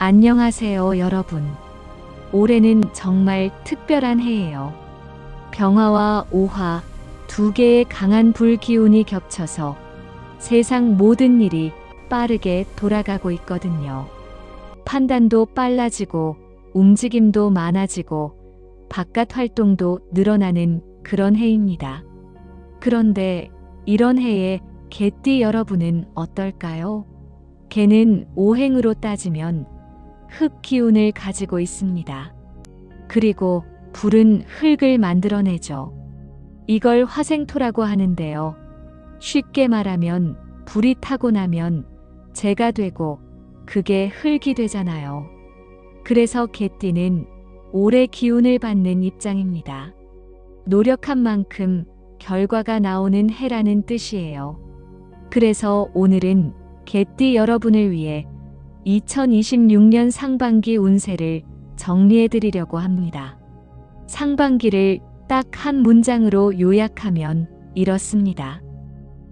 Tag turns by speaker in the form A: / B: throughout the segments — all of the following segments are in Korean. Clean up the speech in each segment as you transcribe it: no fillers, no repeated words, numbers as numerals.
A: 안녕하세요, 여러분. 올해는 정말 특별한 해예요. 병화와 오화 두 개의 강한 불기운이 겹쳐서 세상 모든 일이 빠르게 돌아가고 있거든요. 판단도 빨라지고 움직임도 많아지고 바깥 활동도 늘어나는 그런 해입니다. 그런데 이런 해에 개띠 여러분은 어떨까요? 개는 오행으로 따지면 흙 기운을 가지고 있습니다. 그리고 불은 흙을 만들어내죠. 이걸 화생토라고 하는데요. 쉽게 말하면 불이 타고 나면 재가 되고 그게 흙이 되잖아요. 그래서 개띠는 오래 기운을 받는 입장입니다. 노력한 만큼 결과가 나오는 해라는 뜻이에요. 그래서 오늘은 개띠 여러분을 위해 2026년 상반기 운세를 정리해 드리려고 합니다. 상반기를 딱 한 문장으로 요약하면 이렇습니다.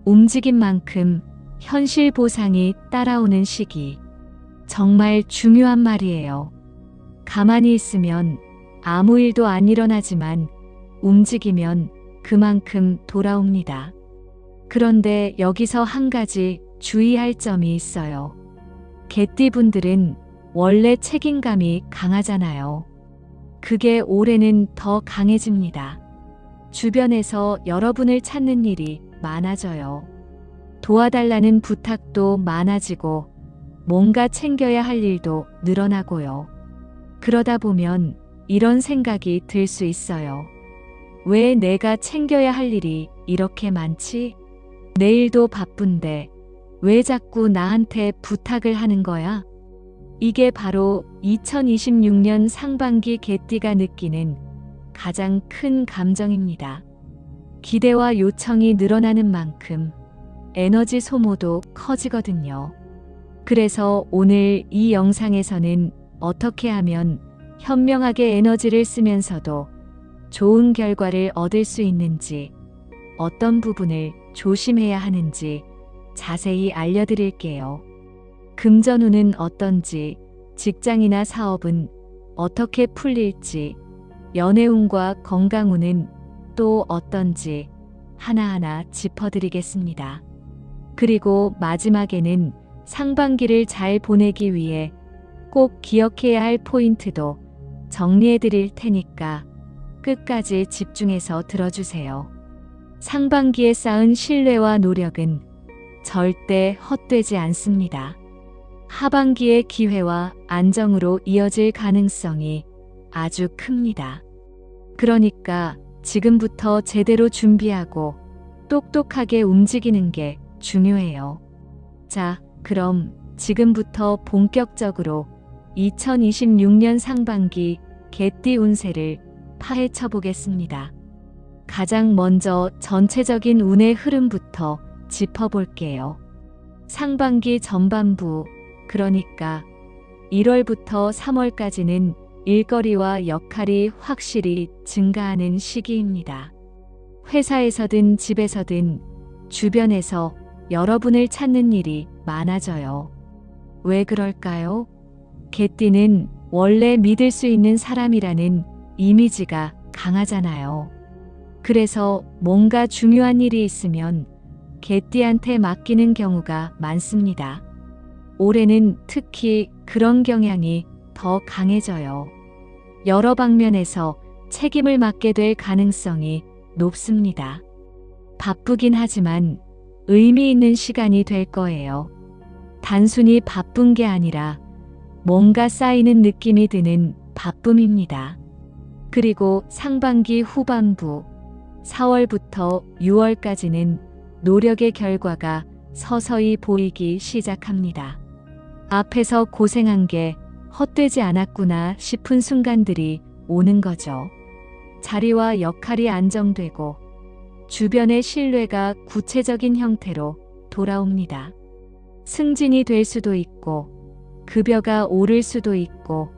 A: 움직인 만큼 현실 보상이 따라오는 시기. 정말 중요한 말이에요. 가만히 있으면 아무 일도 안 일어나지만 움직이면 그만큼 돌아옵니다. 그런데 여기서 한 가지 주의할 점이 있어요. 개띠분들은 원래 책임감이 강하잖아요. 그게 올해는 더 강해집니다. 주변에서 여러분을 찾는 일이 많아져요. 도와달라는 부탁도 많아지고 뭔가 챙겨야 할 일도 늘어나고요. 그러다 보면 이런 생각이 들 수 있어요. 왜 내가 챙겨야 할 일이 이렇게 많지? 내일도 바쁜데 왜 자꾸 나한테 부탁을 하는 거야? 이게 바로 2026년 상반기 개띠가 느끼는 가장 큰 감정입니다. 기대와 요청이 늘어나는 만큼 에너지 소모도 커지거든요. 그래서 오늘 이 영상에서는 어떻게 하면 현명하게 에너지를 쓰면서도 좋은 결과를 얻을 수 있는지, 어떤 부분을 조심해야 하는지 자세히 알려드릴게요. 금전운은 어떤지, 직장이나 사업은 어떻게 풀릴지, 연애운과 건강운은 또 어떤지 하나하나 짚어드리겠습니다. 그리고 마지막에는 상반기를 잘 보내기 위해 꼭 기억해야 할 포인트도 정리해드릴 테니까 끝까지 집중해서 들어주세요. 상반기에 쌓은 신뢰와 노력은 절대 헛되지 않습니다. 하반기의 기회와 안정으로 이어질 가능성이 아주 큽니다. 그러니까 지금부터 제대로 준비하고 똑똑하게 움직이는 게 중요해요. 자, 그럼 지금부터 본격적으로 2026년 상반기 개띠 운세를 파헤쳐 보겠습니다. 가장 먼저 전체적인 운의 흐름부터 짚어볼게요. 상반기 전반부, 그러니까 1월부터 3월까지는 일거리와 역할이 확실히 증가하는 시기입니다. 회사에서든 집에서든 주변에서 여러분을 찾는 일이 많아져요. 왜 그럴까요? 개띠는 원래 믿을 수 있는 사람이라는 이미지가 강하잖아요. 그래서 뭔가 중요한 일이 있으면 개띠한테 맡기는 경우가 많습니다. 올해는 특히 그런 경향이 더 강해져요. 여러 방면에서 책임을 맡게 될 가능성이 높습니다. 바쁘긴 하지만 의미 있는 시간이 될 거예요. 단순히 바쁜 게 아니라 뭔가 쌓이는 느낌이 드는 바쁨입니다. 그리고 상반기 후반부 4월부터 6월까지는 노력의 결과가 서서히 보이기 시작합니다. 앞에서 고생한 게 헛되지 않았구나 싶은 순간들이 오는 거죠. 자리와 역할이 안정되고 주변의 신뢰가 구체적인 형태로 돌아옵니다. 승진이 될 수도 있고 급여가 오를 수도 있고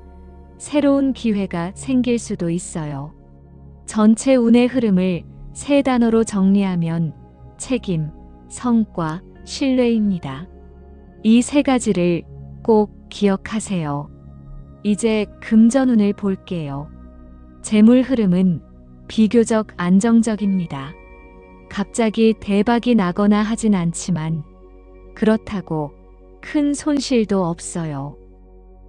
A: 새로운 기회가 생길 수도 있어요. 전체 운의 흐름을 세 단어로 정리하면 책임, 성과, 신뢰입니다. 이 세 가지를 꼭 기억하세요. 이제 금전운을 볼게요. 재물 흐름은 비교적 안정적입니다. 갑자기 대박이 나거나 하진 않지만 그렇다고 큰 손실도 없어요.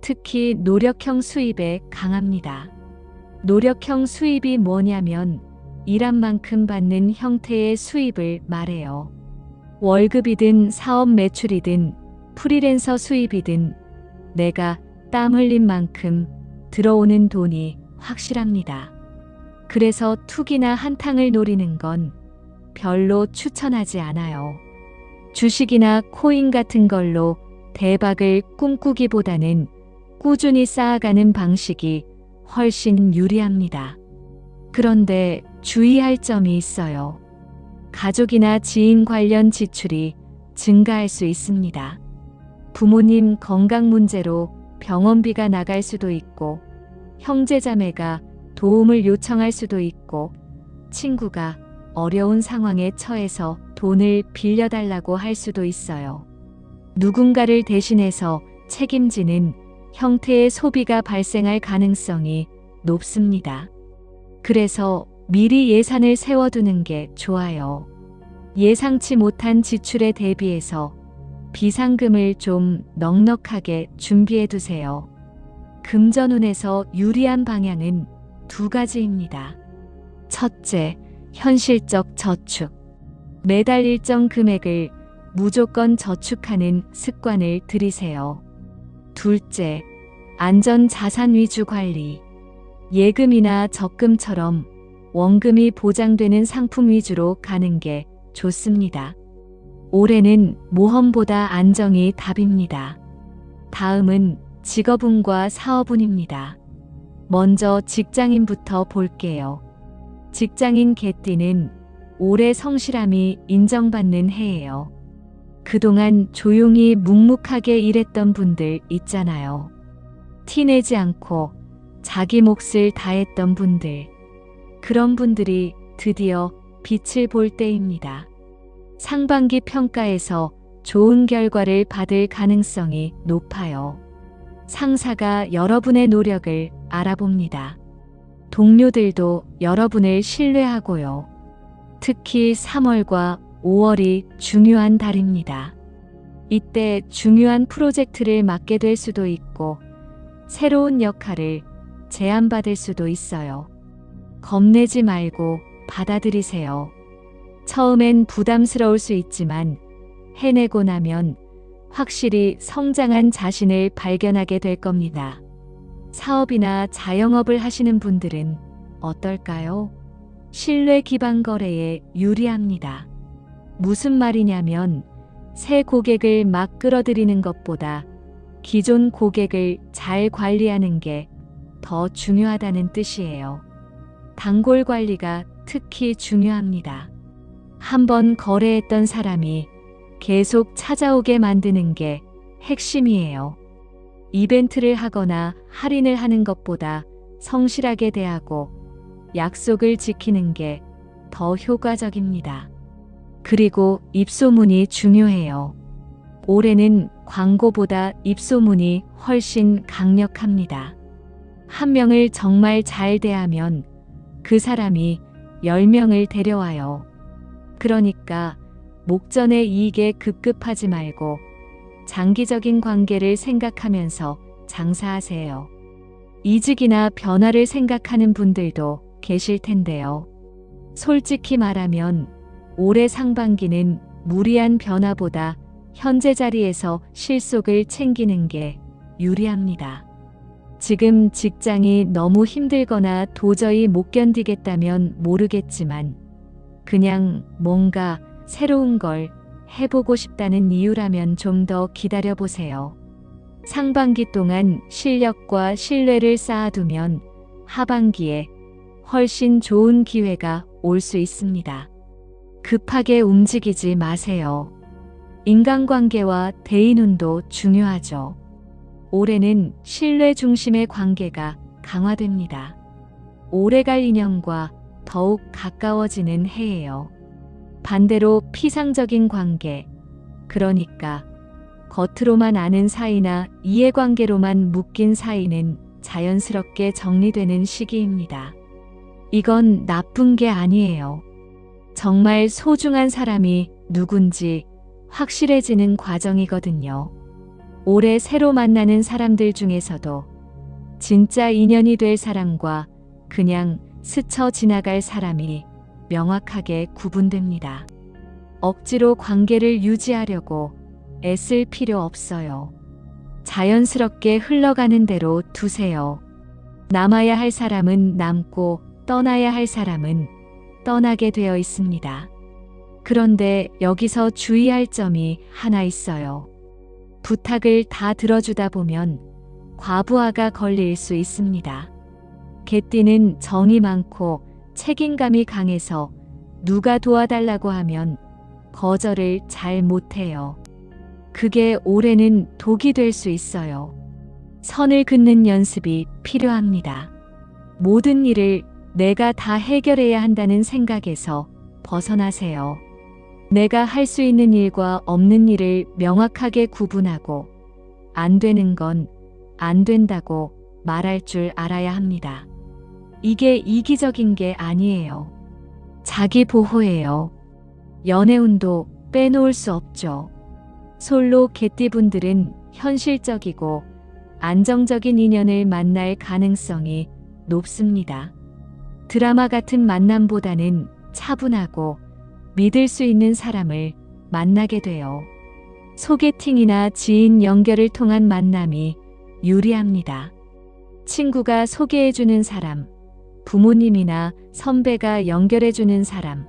A: 특히 노력형 수입에 강합니다. 노력형 수입이 뭐냐면 일한 만큼 받는 형태의 수입을 말해요. 월급이든 사업 매출이든 프리랜서 수입이든 내가 땀 흘린 만큼 들어오는 돈이 확실합니다. 그래서 투기나 한탕을 노리는 건 별로 추천하지 않아요. 주식이나 코인 같은 걸로 대박을 꿈꾸기보다는 꾸준히 쌓아가는 방식이 훨씬 유리합니다. 그런데 주의할 점이 있어요. 가족이나 지인 관련 지출이 증가할 수 있습니다. 부모님 건강 문제로 병원비가 나갈 수도 있고, 형제자매가 도움을 요청할 수도 있고, 친구가 어려운 상황에 처해서 돈을 빌려달라고 할 수도 있어요. 누군가를 대신해서 책임지는 형태의 소비가 발생할 가능성이 높습니다. 그래서 미리 예산을 세워두는 게 좋아요. 예상치 못한 지출에 대비해서 비상금을 좀 넉넉하게 준비해두세요. 금전운에서 유리한 방향은 두 가지입니다. 첫째, 현실적 저축. 매달 일정 금액을 무조건 저축하는 습관을 들이세요. 둘째, 안전 자산 위주 관리. 예금이나 적금처럼 원금이 보장되는 상품 위주로 가는 게 좋습니다. 올해는 모험보다 안정이 답입니다. 다음은 직업운과 사업운입니다. 먼저 직장인부터 볼게요. 직장인 개띠는 올해 성실함이 인정받는 해예요. 그동안 조용히 묵묵하게 일했던 분들 있잖아요. 티내지 않고 자기 몫을 다했던 분들. 그런 분들이 드디어 빛을 볼 때입니다. 상반기 평가에서 좋은 결과를 받을 가능성이 높아요. 상사가 여러분의 노력을 알아봅니다. 동료들도 여러분을 신뢰하고요. 특히 3월과 5월이 중요한 달입니다. 이때 중요한 프로젝트를 맡게 될 수도 있고, 새로운 역할을 제안받을 수도 있어요. 겁내지 말고 받아들이세요. 처음엔 부담스러울 수 있지만 해내고 나면 확실히 성장한 자신을 발견하게 될 겁니다. 사업이나 자영업을 하시는 분들은 어떨까요? 신뢰 기반 거래에 유리합니다. 무슨 말이냐면 새 고객을 막 끌어들이는 것보다 기존 고객을 잘 관리하는 게 더 중요하다는 뜻이에요. 단골 관리가 특히 중요합니다. 한번 거래했던 사람이 계속 찾아오게 만드는 게 핵심이에요. 이벤트를 하거나 할인을 하는 것보다 성실하게 대하고 약속을 지키는 게 더 효과적입니다. 그리고 입소문이 중요해요. 올해는 광고보다 입소문이 훨씬 강력합니다. 한 명을 정말 잘 대하면 그 사람이 10명을 데려와요. 그러니까 목전의 이익에 급급하지 말고 장기적인 관계를 생각하면서 장사하세요. 이직이나 변화를 생각하는 분들도 계실 텐데요. 솔직히 말하면 올해 상반기는 무리한 변화보다 현재 자리에서 실속을 챙기는 게 유리합니다. 지금 직장이 너무 힘들거나 도저히 못 견디겠다면 모르겠지만 그냥 뭔가 새로운 걸 해보고 싶다는 이유라면 좀 더 기다려보세요. 상반기 동안 실력과 신뢰를 쌓아두면 하반기에 훨씬 좋은 기회가 올 수 있습니다. 급하게 움직이지 마세요. 인간관계와 대인운도 중요하죠. 올해는 신뢰 중심의 관계가 강화됩니다. 오래갈 인연과 더욱 가까워지는 해예요. 반대로 피상적인 관계, 그러니까 겉으로만 아는 사이나 이해관계로만 묶인 사이는 자연스럽게 정리되는 시기입니다. 이건 나쁜 게 아니에요. 정말 소중한 사람이 누군지 확실해지는 과정이거든요. 올해 새로 만나는 사람들 중에서도 진짜 인연이 될 사람과 그냥 스쳐 지나갈 사람이 명확하게 구분됩니다. 억지로 관계를 유지하려고 애쓸 필요 없어요. 자연스럽게 흘러가는 대로 두세요. 남아야 할 사람은 남고 떠나야 할 사람은 떠나게 되어 있습니다. 그런데 여기서 주의할 점이 하나 있어요. 부탁을 다 들어주다 보면 과부하가 걸릴 수 있습니다. 개띠는 정이 많고 책임감이 강해서 누가 도와달라고 하면 거절을 잘 못해요. 그게 올해는 독이 될 수 있어요. 선을 긋는 연습이 필요합니다. 모든 일을 내가 다 해결해야 한다는 생각에서 벗어나세요. 내가 할 수 있는 일과 없는 일을 명확하게 구분하고 안 되는 건 안 된다고 말할 줄 알아야 합니다. 이게 이기적인 게 아니에요. 자기 보호예요. 연애운도 빼놓을 수 없죠. 솔로 개띠분들은 현실적이고 안정적인 인연을 만날 가능성이 높습니다. 드라마 같은 만남보다는 차분하고 믿을 수 있는 사람을 만나게 돼요. 소개팅이나 지인 연결을 통한 만남이 유리합니다. 친구가 소개해주는 사람, 부모님이나 선배가 연결해주는 사람,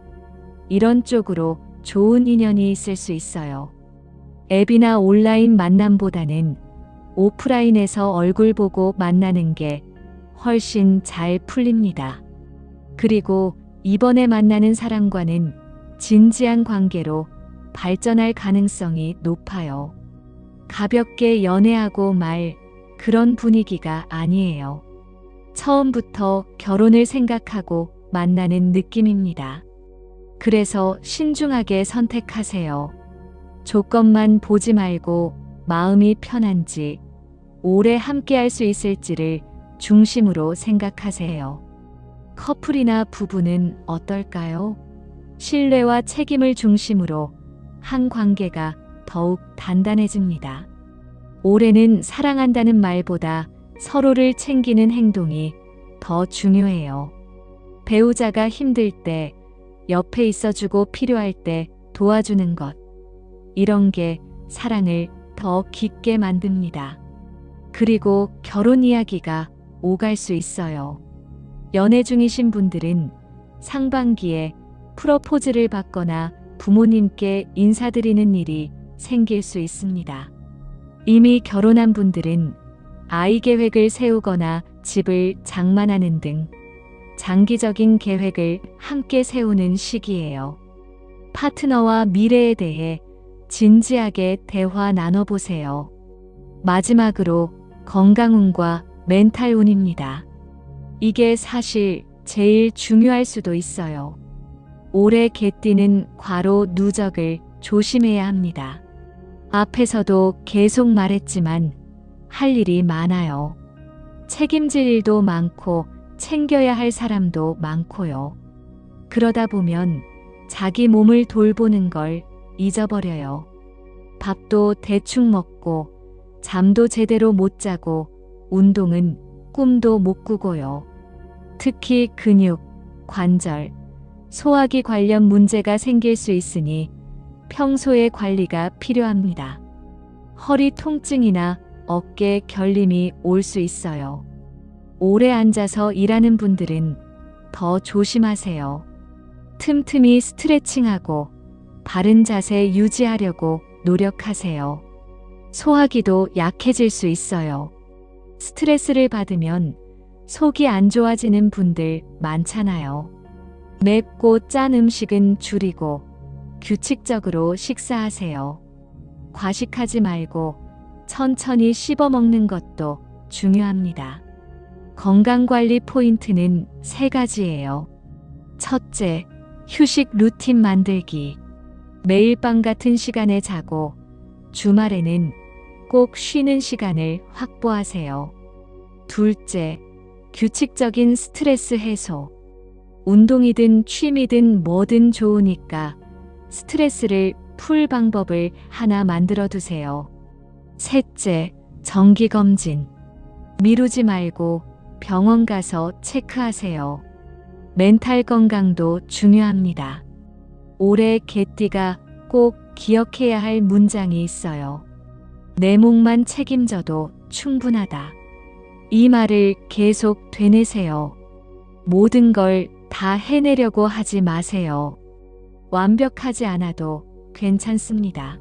A: 이런 쪽으로 좋은 인연이 있을 수 있어요. 앱이나 온라인 만남보다는 오프라인에서 얼굴 보고 만나는 게 훨씬 잘 풀립니다. 그리고 이번에 만나는 사람과는 진지한 관계로 발전할 가능성이 높아요. 가볍게 연애하고 말 그런 분위기가 아니에요. 처음부터 결혼을 생각하고 만나는 느낌입니다. 그래서 신중하게 선택하세요. 조건만 보지 말고 마음이 편한지, 오래 함께할 수 있을지를 중심으로 생각하세요. 커플이나 부부는 어떨까요? 신뢰와 책임을 중심으로 한 관계가 더욱 단단해집니다. 올해는 사랑한다는 말보다 서로를 챙기는 행동이 더 중요해요. 배우자가 힘들 때, 옆에 있어주고 필요할 때 도와주는 것. 이런 게 사랑을 더 깊게 만듭니다. 그리고 결혼 이야기가 오갈 수 있어요. 연애 중이신 분들은 상반기에 프로포즈를 받거나 부모님께 인사드리는 일이 생길 수 있습니다. 이미 결혼한 분들은 아이 계획을 세우거나 집을 장만하는 등 장기적인 계획을 함께 세우는 시기예요. 파트너와 미래에 대해 진지하게 대화 나눠보세요. 마지막으로 건강운과 멘탈운입니다. 이게 사실 제일 중요할 수도 있어요. 올해 개띠는 과로 누적을 조심해야 합니다. 앞에서도 계속 말했지만 할 일이 많아요. 책임질 일도 많고 챙겨야 할 사람도 많고요. 그러다 보면 자기 몸을 돌보는 걸 잊어버려요. 밥도 대충 먹고 잠도 제대로 못 자고 운동은 꿈도 못 꾸고요. 특히 근육, 관절, 소화기 관련 문제가 생길 수 있으니 평소에 관리가 필요합니다. 허리 통증이나 어깨 결림이 올 수 있어요. 오래 앉아서 일하는 분들은 더 조심하세요. 틈틈이 스트레칭하고 바른 자세 유지하려고 노력하세요. 소화기도 약해질 수 있어요. 스트레스를 받으면 속이 안 좋아지는 분들 많잖아요. 맵고 짠 음식은 줄이고 규칙적으로 식사하세요. 과식하지 말고 천천히 씹어 먹는 것도 중요합니다. 건강관리 포인트는 3가지예요. 첫째, 휴식 루틴 만들기. 매일 밤 같은 시간에 자고 주말에는 꼭 쉬는 시간을 확보하세요. 둘째, 규칙적인 스트레스 해소. 운동이든 취미든 뭐든 좋으니까 스트레스를 풀 방법을 하나 만들어 두세요. 셋째, 정기검진. 미루지 말고 병원 가서 체크하세요. 멘탈 건강도 중요합니다. 올해 개띠가 꼭 기억해야 할 문장이 있어요. 내 몫만 책임져도 충분하다. 이 말을 계속 되뇌세요. 모든 걸 다 해내려고 하지 마세요. 완벽하지 않아도 괜찮습니다.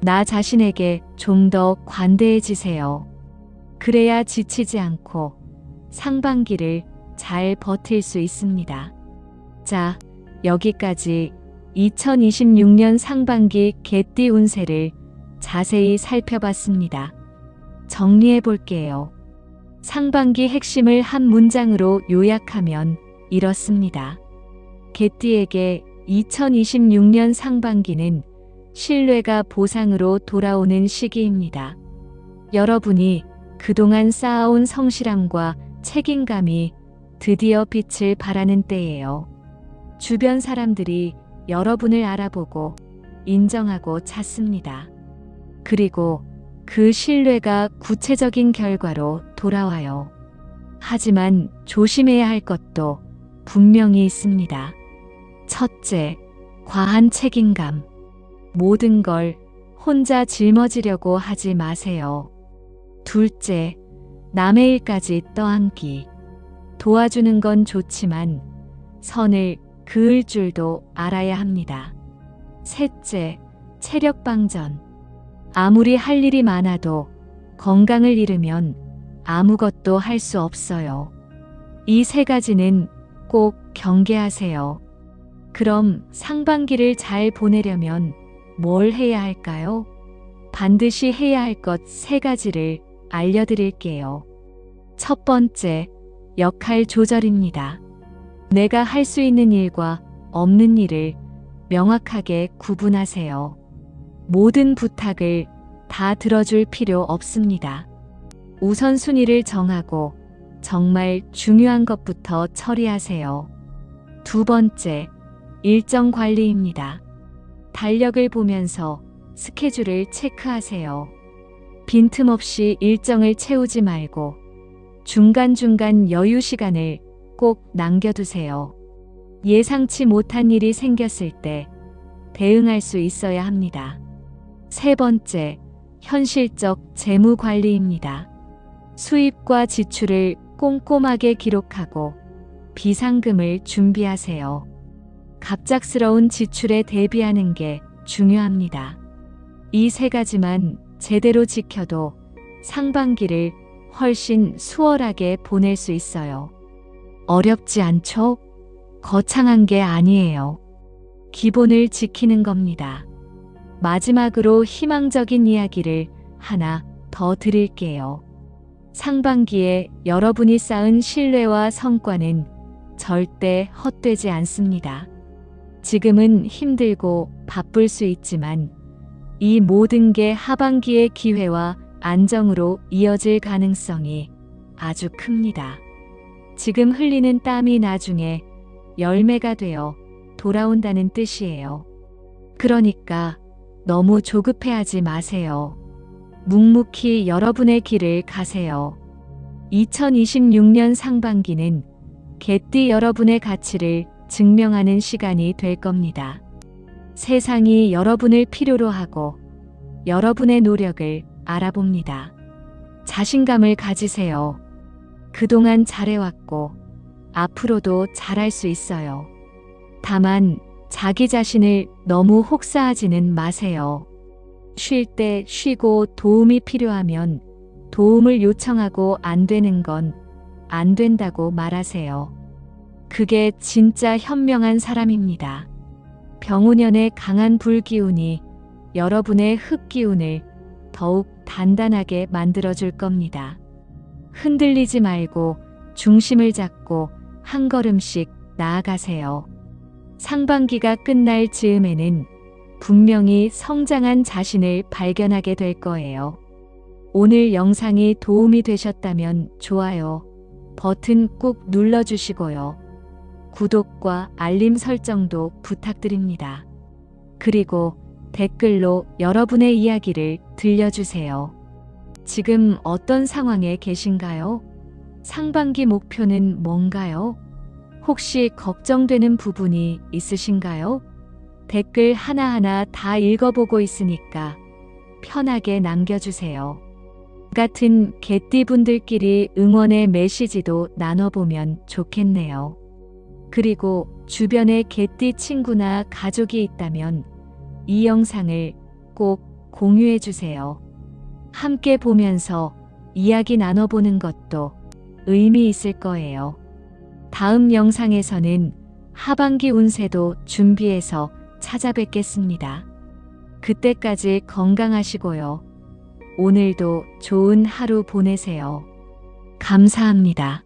A: 나 자신에게 좀 더 관대해지세요. 그래야 지치지 않고 상반기를 잘 버틸 수 있습니다. 자, 여기까지 2026년 상반기 개띠 운세를 자세히 살펴봤습니다. 정리해 볼게요. 상반기 핵심을 한 문장으로 요약하면 이렇습니다. 개띠에게 2026년 상반기는 신뢰가 보상으로 돌아오는 시기입니다. 여러분이 그동안 쌓아온 성실함과 책임감이 드디어 빛을 발하는 때예요. 주변 사람들이 여러분을 알아보고 인정하고 찾습니다. 그리고 그 신뢰가 구체적인 결과로 돌아와요. 하지만 조심해야 할 것도 분명히 있습니다. 첫째, 과한 책임감. 모든 걸 혼자 짊어지려고 하지 마세요. 둘째, 남의 일까지 떠안기. 도와주는 건 좋지만 선을 그을 줄도 알아야 합니다. 셋째, 체력 방전. 아무리 할 일이 많아도 건강을 잃으면 아무것도 할 수 없어요. 이 세 가지는 꼭 경계하세요. 그럼 상반기를 잘 보내려면 뭘 해야 할까요? 반드시 해야 할 것 세 가지를 알려드릴게요. 첫 번째, 역할 조절입니다. 내가 할 수 있는 일과 없는 일을 명확하게 구분하세요. 모든 부탁을 다 들어줄 필요 없습니다. 우선순위를 정하고 정말 중요한 것부터 처리하세요. 두 번째, 일정 관리입니다. 달력을 보면서 스케줄을 체크하세요. 빈틈없이 일정을 채우지 말고 중간중간 여유 시간을 꼭 남겨두세요. 예상치 못한 일이 생겼을 때 대응할 수 있어야 합니다. 세 번째, 현실적 재무 관리입니다. 수입과 지출을 꼼꼼하게 기록하고 비상금을 준비하세요. 갑작스러운 지출에 대비하는 게 중요합니다. 이 세 가지만 제대로 지켜도 상반기를 훨씬 수월하게 보낼 수 있어요. 어렵지 않죠? 거창한 게 아니에요. 기본을 지키는 겁니다. 마지막으로 희망적인 이야기를 하나 더 드릴게요. 상반기에 여러분이 쌓은 신뢰와 성과는 절대 헛되지 않습니다. 지금은 힘들고 바쁠 수 있지만 이 모든 게 하반기의 기회와 안정으로 이어질 가능성이 아주 큽니다. 지금 흘리는 땀이 나중에 열매가 되어 돌아온다는 뜻이에요. 그러니까 너무 조급해하지 마세요. 묵묵히 여러분의 길을 가세요. 2026년 상반기는 개띠 여러분의 가치를 증명하는 시간이 될 겁니다. 세상이 여러분을 필요로 하고 여러분의 노력을 알아봅니다. 자신감을 가지세요. 그동안 잘해왔고 앞으로도 잘할 수 있어요. 다만 자기 자신을 너무 혹사하지는 마세요. 쉴 때 쉬고 도움이 필요하면 도움을 요청하고 안 되는 건 안 된다고 말하세요. 그게 진짜 현명한 사람입니다. 병오년의 강한 불기운이 여러분의 흙기운을 더욱 단단하게 만들어줄 겁니다. 흔들리지 말고 중심을 잡고 한 걸음씩 나아가세요. 상반기가 끝날 즈음에는 분명히 성장한 자신을 발견하게 될 거예요. 오늘 영상이 도움이 되셨다면 좋아요 버튼 꾹 눌러주시고요. 구독과 알림 설정도 부탁드립니다. 그리고 댓글로 여러분의 이야기를 들려주세요. 지금 어떤 상황에 계신가요? 상반기 목표는 뭔가요? 혹시 걱정되는 부분이 있으신가요? 댓글 하나하나 다 읽어보고 있으니까 편하게 남겨주세요. 같은 개띠분들끼리 응원의 메시지도 나눠보면 좋겠네요. 그리고 주변에 개띠 친구나 가족이 있다면 이 영상을 꼭 공유해주세요. 함께 보면서 이야기 나눠보는 것도 의미 있을 거예요. 다음 영상에서는 하반기 운세도 준비해서 찾아뵙겠습니다. 그때까지 건강하시고요. 오늘도 좋은 하루 보내세요. 감사합니다.